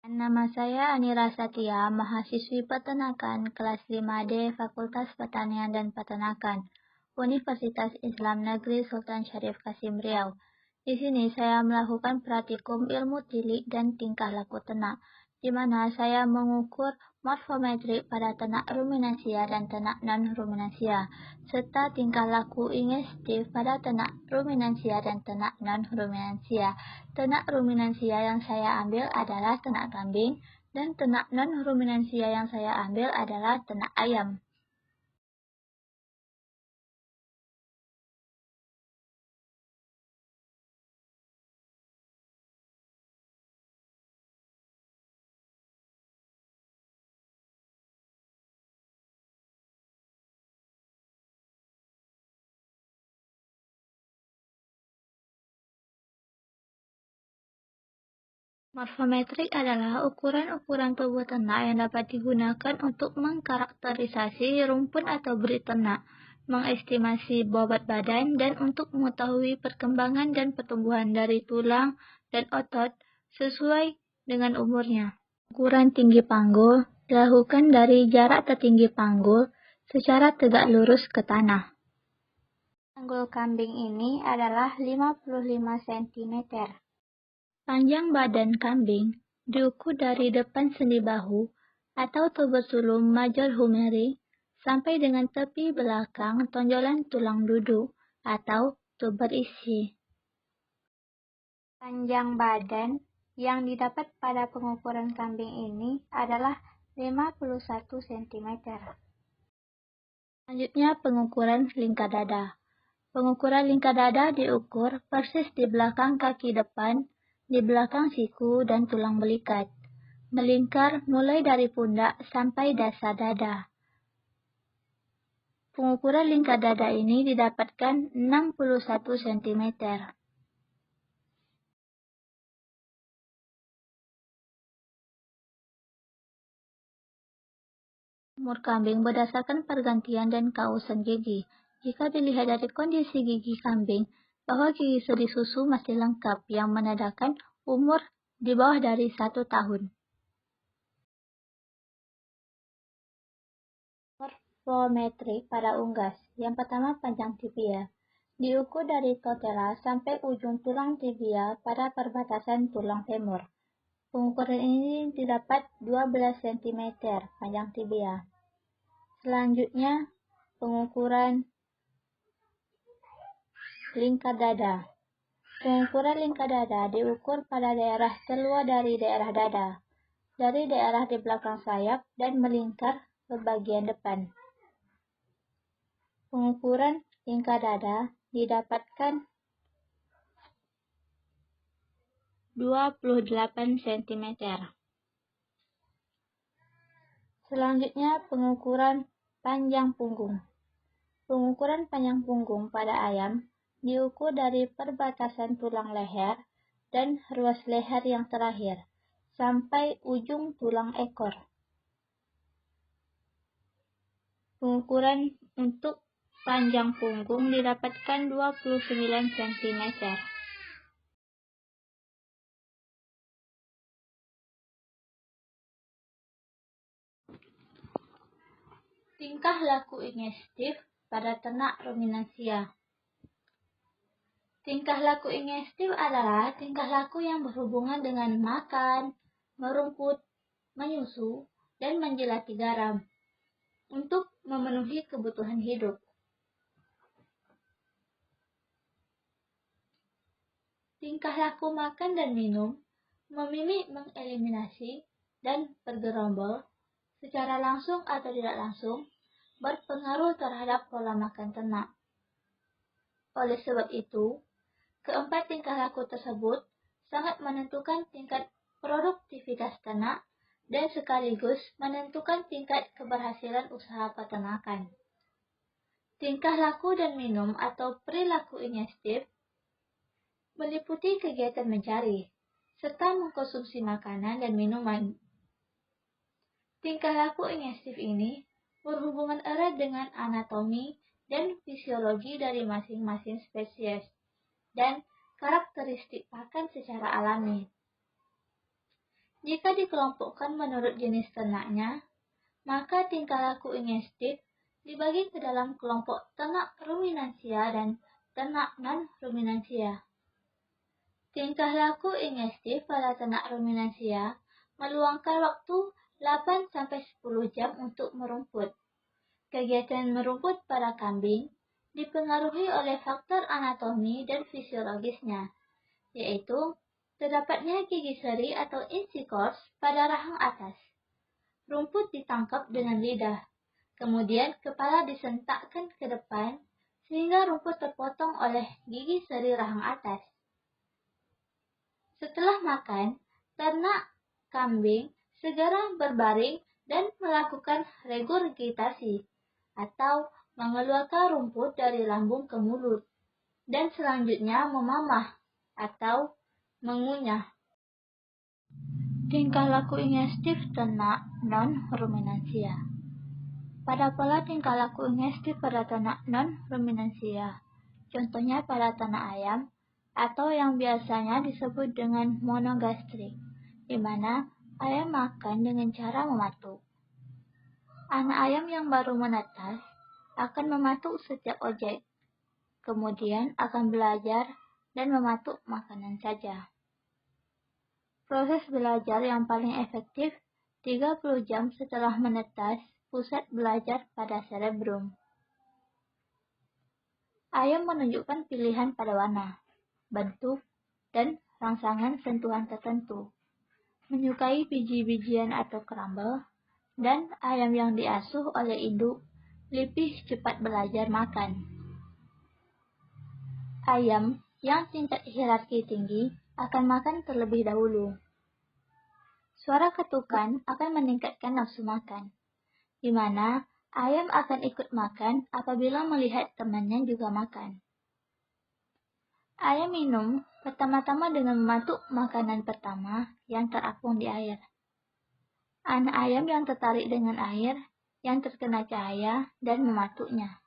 Nama saya Anira Satya, mahasiswi peternakan kelas 5D Fakultas Pertanian dan Peternakan, Universitas Islam Negeri Sultan Syarif Kasim Riau. Di sini saya melakukan praktikum ilmu tilik dan tingkah laku ternak, di mana saya mengukur morfometrik pada ternak ruminansia dan ternak non-ruminansia, serta tingkah laku ingestif pada ternak ruminansia dan ternak non-ruminansia. Ternak ruminansia yang saya ambil adalah ternak kambing, dan ternak non-ruminansia yang saya ambil adalah ternak ayam. Morfometrik adalah ukuran-ukuran tubuh ternak yang dapat digunakan untuk mengkarakterisasi rumpun atau berit ternak, mengestimasi bobot badan, dan untuk mengetahui perkembangan dan pertumbuhan dari tulang dan otot sesuai dengan umurnya. Ukuran tinggi panggul dilakukan dari jarak tertinggi panggul secara tegak lurus ke tanah. Panggul kambing ini adalah 55 cm. Panjang badan kambing diukur dari depan sendi bahu atau tuberculum major humeri sampai dengan tepi belakang tonjolan tulang duduk atau tuber isi. Panjang badan yang didapat pada pengukuran kambing ini adalah 51 cm. Selanjutnya pengukuran lingkar dada. Pengukuran lingkar dada diukur persis di belakang kaki depan, di belakang siku dan tulang belikat, melingkar mulai dari pundak sampai dasar dada. Pengukuran lingkar dada ini didapatkan 61 cm. Umur kambing berdasarkan pergantian dan kausan gigi. Jika dilihat dari kondisi gigi kambing, bahwa gigi seri susu masih lengkap yang menandakan umur di bawah dari 1 tahun. Morfometrik pada unggas. Yang pertama panjang tibia. Diukur dari totela sampai ujung tulang tibia pada perbatasan tulang femur. Pengukuran ini didapat 12 cm panjang tibia. Selanjutnya, pengukuran lingkar dada. Pengukuran lingkar dada diukur pada daerah terluar dari daerah dada, dari daerah di belakang sayap dan melingkar ke bagian depan. Pengukuran lingkar dada didapatkan 28 cm. Selanjutnya, pengukuran panjang punggung. Pengukuran panjang punggung pada ayam diukur dari perbatasan tulang leher dan ruas leher yang terakhir sampai ujung tulang ekor. Pengukuran untuk panjang punggung didapatkan 29 cm. Tingkah laku ingestif pada ternak ruminansia. Tingkah laku ingestif adalah tingkah laku yang berhubungan dengan makan, merumput, menyusu, dan menjelati garam untuk memenuhi kebutuhan hidup. Tingkah laku makan dan minum, memilih, mengeliminasi, dan bergerombol secara langsung atau tidak langsung berpengaruh terhadap pola makan ternak. Oleh sebab itu, keempat tingkah laku tersebut sangat menentukan tingkat produktivitas ternak dan sekaligus menentukan tingkat keberhasilan usaha peternakan. Tingkah laku dan minum atau perilaku ingestif meliputi kegiatan mencari serta mengkonsumsi makanan dan minuman. Tingkah laku ingestif ini berhubungan erat dengan anatomi dan fisiologi dari masing-masing spesies dan karakteristik pakan secara alami. Jika dikelompokkan menurut jenis ternaknya, maka tingkah laku ingestif dibagi ke dalam kelompok ternak ruminansia dan ternak non-ruminansia. Tingkah laku ingestif pada ternak ruminansia meluangkan waktu 8-10 jam untuk merumput. Kegiatan merumput pada kambing dipengaruhi oleh faktor anatomi dan fisiologisnya, yaitu terdapatnya gigi seri atau insikors pada rahang atas. Rumput ditangkap dengan lidah, kemudian kepala disentakkan ke depan sehingga rumput terpotong oleh gigi seri rahang atas. Setelah makan, ternak kambing segera berbaring dan melakukan regurgitasi atau mengeluarkan rumput dari lambung ke mulut dan selanjutnya memamah atau mengunyah. Tingkah laku ingestif ternak non-ruminansia. Pada pola tingkah laku ingestif pada ternak non-ruminansia, contohnya pada ternak ayam atau yang biasanya disebut dengan monogastrik, di mana ayam makan dengan cara mematuk. Anak ayam yang baru menetas akan mematuk setiap objek, kemudian akan belajar dan mematuk makanan saja. Proses belajar yang paling efektif 30 jam setelah menetas pusat belajar pada cerebrum. Ayam menunjukkan pilihan pada warna, bentuk, dan rangsangan sentuhan tertentu, menyukai biji-bijian atau kerambel, dan ayam yang diasuh oleh induk lebih cepat belajar makan. Ayam yang tingkat hierarki tinggi akan makan terlebih dahulu. Suara ketukan akan meningkatkan nafsu makan, di mana ayam akan ikut makan apabila melihat temannya juga makan. Ayam minum pertama-tama dengan mematuk makanan pertama yang terapung di air. Anak ayam yang tertarik dengan air yang terkena cahaya dan mematuknya.